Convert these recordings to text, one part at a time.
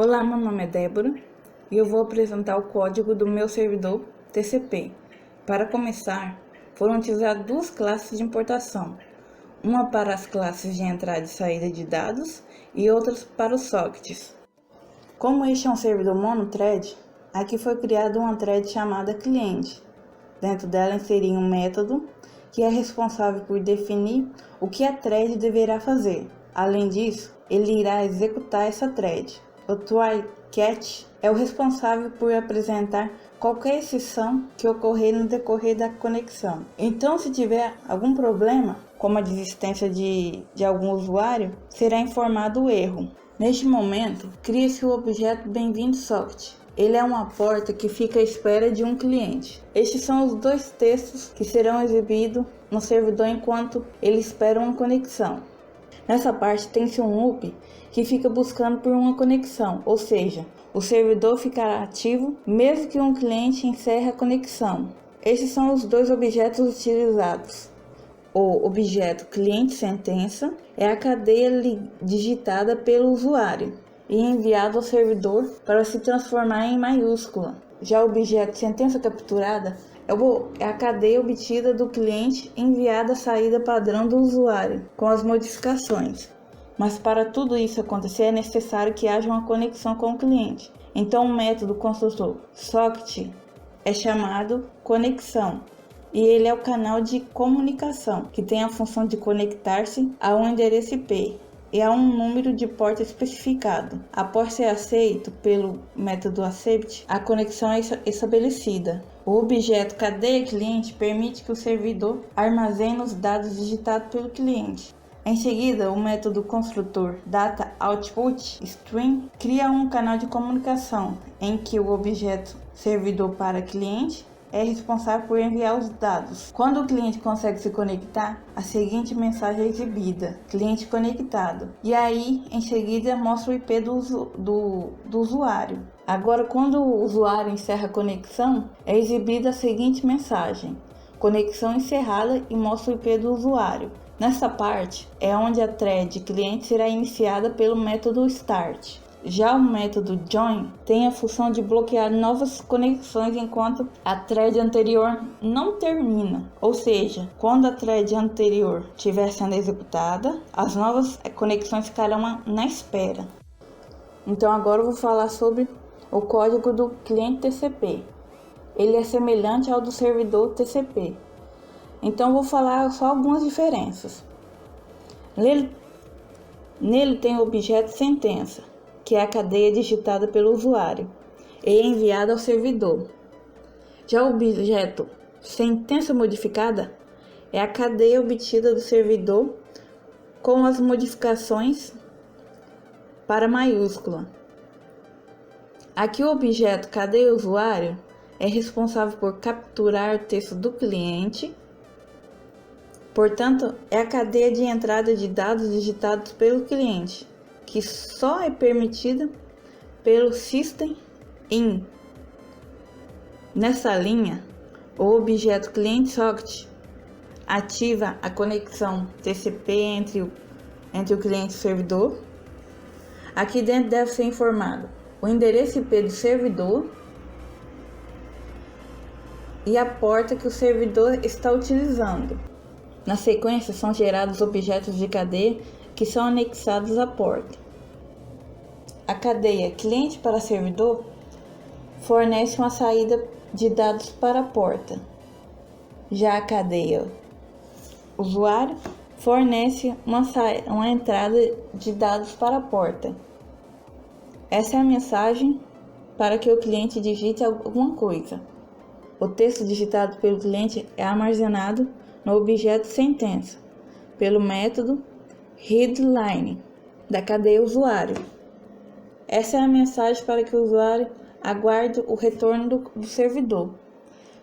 Olá, meu nome é Débora e eu vou apresentar o código do meu servidor TCP. Para começar, foram utilizadas duas classes de importação, uma para as classes de entrada e saída de dados e outras para os sockets. Como este é um servidor monothread, aqui foi criada uma thread chamada cliente. Dentro dela inseri um método que é responsável por definir o que a thread deverá fazer. Além disso, ele irá executar essa thread. O try-catch é o responsável por apresentar qualquer exceção que ocorrer no decorrer da conexão. Então, se tiver algum problema, como a desistência de algum usuário, será informado o erro. Neste momento, cria-se o objeto bem-vindo socket. Ele é uma porta que fica à espera de um cliente. Estes são os dois textos que serão exibidos no servidor enquanto ele espera uma conexão. Nessa parte tem-se um loop que fica buscando por uma conexão, ou seja, o servidor ficará ativo mesmo que um cliente encerre a conexão. Esses são os dois objetos utilizados. O objeto cliente-sentença é a cadeia digitada pelo usuário e enviado ao servidor para se transformar em maiúscula. Já o objeto sentença capturada é a cadeia obtida do cliente enviada à saída padrão do usuário, com as modificações. Mas para tudo isso acontecer é necessário que haja uma conexão com o cliente. Então o método construtor socket é chamado conexão. E ele é o canal de comunicação, que tem a função de conectar-se a um endereço IP e a um número de porta especificado. Após ser aceito pelo método accept, a conexão é estabelecida. O objeto cadeia cliente permite que o servidor armazene os dados digitados pelo cliente. Em seguida, o método construtor data_output_stream cria um canal de comunicação em que o objeto servidor para cliente é responsável por enviar os dados. Quando o cliente consegue se conectar, a seguinte mensagem é exibida: cliente conectado. E aí, em seguida, mostra o IP do usuário. Agora, quando o usuário encerra a conexão, é exibida a seguinte mensagem: conexão encerrada, e mostra o IP do usuário. Nessa parte é onde a thread cliente será iniciada pelo método start. Já o método join tem a função de bloquear novas conexões enquanto a thread anterior não termina. Ou seja, quando a thread anterior estiver sendo executada, as novas conexões ficarão na espera. Então agora eu vou falar sobre o código do cliente TCP. Ele é semelhante ao do servidor TCP. Então vou falar só algumas diferenças. Nele tem o objeto sentença, que é a cadeia digitada pelo usuário e enviada ao servidor. Já o objeto sentença modificada é a cadeia obtida do servidor com as modificações para maiúscula. Aqui o objeto cadeia usuário é responsável por capturar o texto do cliente. Portanto, é a cadeia de entrada de dados digitados pelo cliente, que só é permitida pelo System In. Nessa linha, o objeto cliente socket ativa a conexão TCP entre o cliente e o servidor. Aqui dentro deve ser informado o endereço IP do servidor e a porta que o servidor está utilizando. Na sequência, são gerados objetos de cadeia que são anexados à porta. A cadeia cliente para servidor fornece uma saída de dados para a porta. Já a cadeia usuário fornece uma entrada de dados para a porta. Essa é a mensagem para que o cliente digite alguma coisa. O texto digitado pelo cliente é armazenado no objeto sentença, pelo método readLine da cadeia usuário. Essa é a mensagem para que o usuário aguarde o retorno do servidor.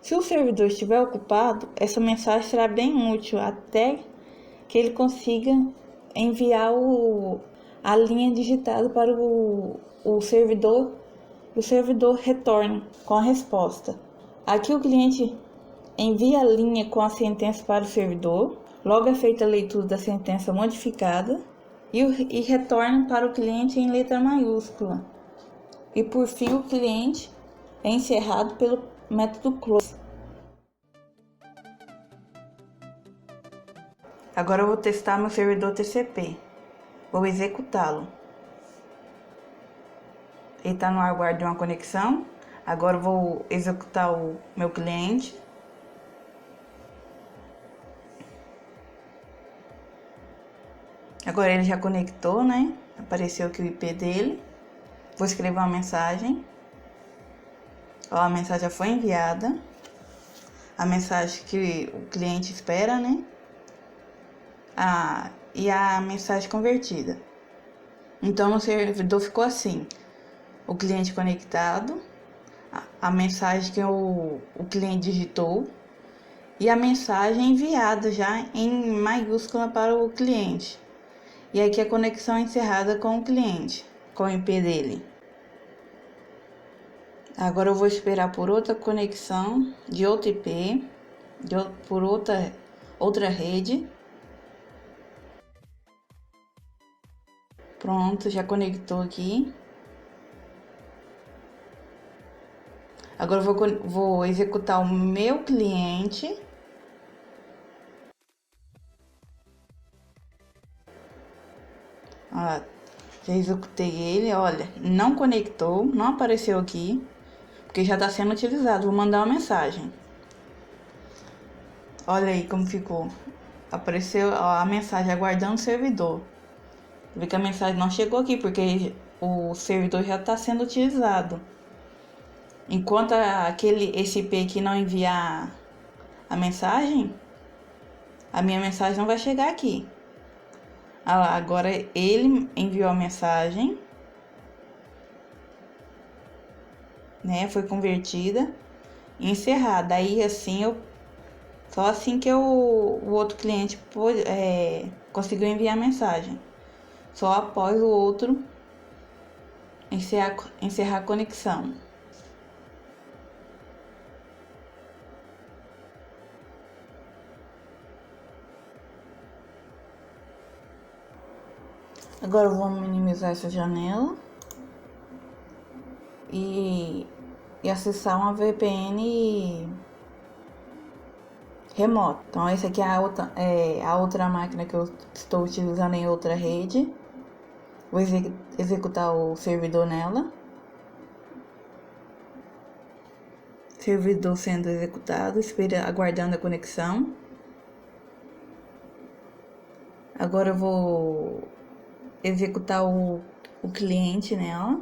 Se o servidor estiver ocupado, essa mensagem será bem útil até que ele consiga enviar a linha digitada para o servidor e o servidor retorne com a resposta. Aqui o cliente envia a linha com a sentença para o servidor, logo é feita a leitura da sentença modificada e retorna para o cliente em letra maiúscula. E por fim, o cliente é encerrado pelo método close. Agora eu vou testar meu servidor TCP. Vou executá-lo. Ele está no aguardo de uma conexão. Agora eu vou executar o meu cliente. Agora ele já conectou, né? Apareceu aqui o IP dele. Vou escrever uma mensagem. Ó, a mensagem já foi enviada. A mensagem que o cliente espera, né? E a mensagem convertida. Então no servidor ficou assim: o cliente conectado, a mensagem que o cliente digitou e a mensagem enviada já em maiúscula para o cliente. E aqui a conexão encerrada com o cliente, com o IP dele. Agora eu vou esperar por outra conexão de outro IP, por outra rede. Pronto, já conectou aqui. Agora eu vou executar o meu cliente. Ó, já executei ele, olha, não conectou, não apareceu aqui, porque já está sendo utilizado. Vou mandar uma mensagem. Olha aí como ficou. Apareceu ó, a mensagem aguardando o servidor. Vê que a mensagem não chegou aqui, porque o servidor já está sendo utilizado. Enquanto esse IP aqui não enviar a mensagem, a minha mensagem não vai chegar aqui. Agora ele enviou a mensagem, né? Foi convertida e encerrada. Aí assim só assim que o outro cliente conseguiu enviar a mensagem. Só após o outro encerrar a conexão. Agora vamos minimizar essa janela e acessar uma VPN remota. Então essa aqui é a outra máquina que eu estou utilizando em outra rede. Vou executar o servidor nela. Servidor sendo executado, aguardando a conexão. Agora eu vou executar o cliente nela.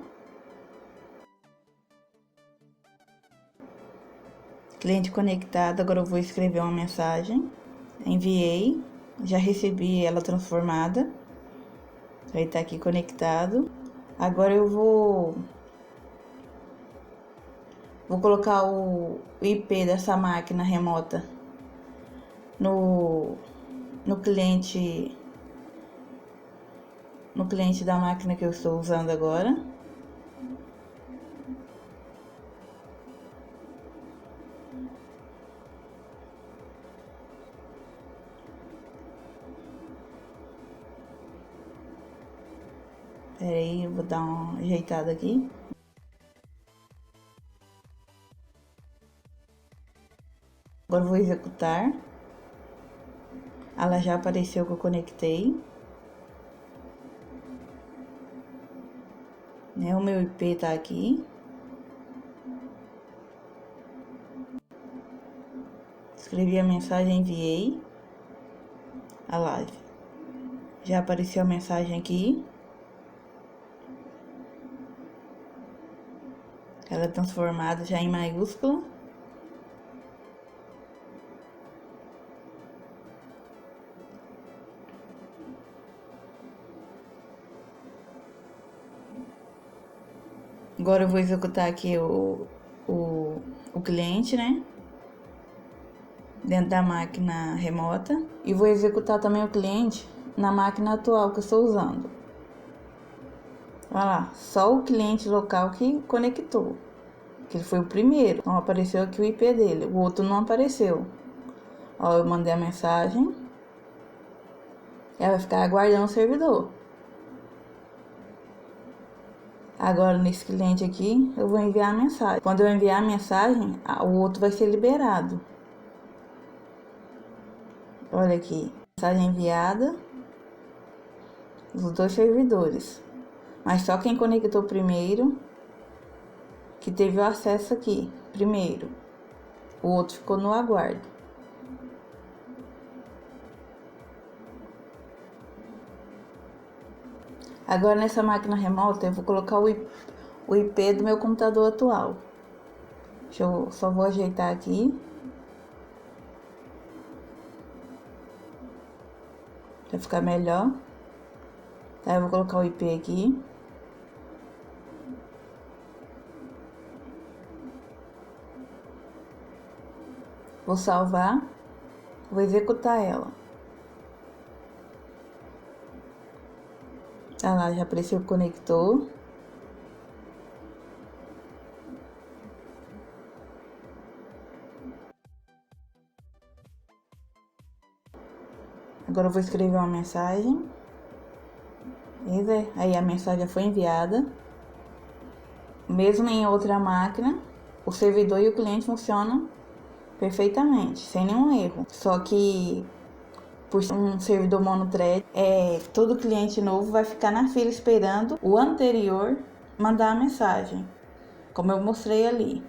Cliente conectado, agora eu vou escrever uma mensagem. Enviei, já recebi ela transformada. Vai estar aqui conectado. Agora eu vou colocar o IP dessa máquina remota no cliente da máquina que eu estou usando agora. Pera aí, eu vou dar uma ajeitada aqui. Agora eu vou executar. Ela já apareceu que eu conectei. Né, o meu IP tá aqui. Escrevi a mensagem, enviei. A live. Já apareceu a mensagem aqui. Ela é transformada já em maiúscula. Agora eu vou executar aqui o cliente, né? Dentro da máquina remota. E vou executar também o cliente na máquina atual que eu estou usando. Olha lá, só o cliente local que conectou. Que ele foi o primeiro. Então apareceu aqui o IP dele. O outro não apareceu. Ó, eu mandei a mensagem. Ela vai ficar aguardando o servidor. Agora, nesse cliente aqui, eu vou enviar a mensagem. Quando eu enviar a mensagem, o outro vai ser liberado. Olha aqui, mensagem enviada, os dois servidores. Mas só quem conectou primeiro, que teve o acesso aqui, primeiro. O outro ficou no aguardo. Agora, nessa máquina remota, eu vou colocar o IP do meu computador atual. Só vou ajeitar aqui. Pra ficar melhor. Tá, eu vou colocar o IP aqui. Vou salvar. Vou executar ela. Tá lá, já apareceu o conector. Agora eu vou escrever uma mensagem. Aí a mensagem foi enviada. Mesmo em outra máquina, o servidor e o cliente funcionam perfeitamente, sem nenhum erro. Só que por ser um servidor monothread, todo cliente novo vai ficar na fila esperando o anterior mandar a mensagem, como eu mostrei ali.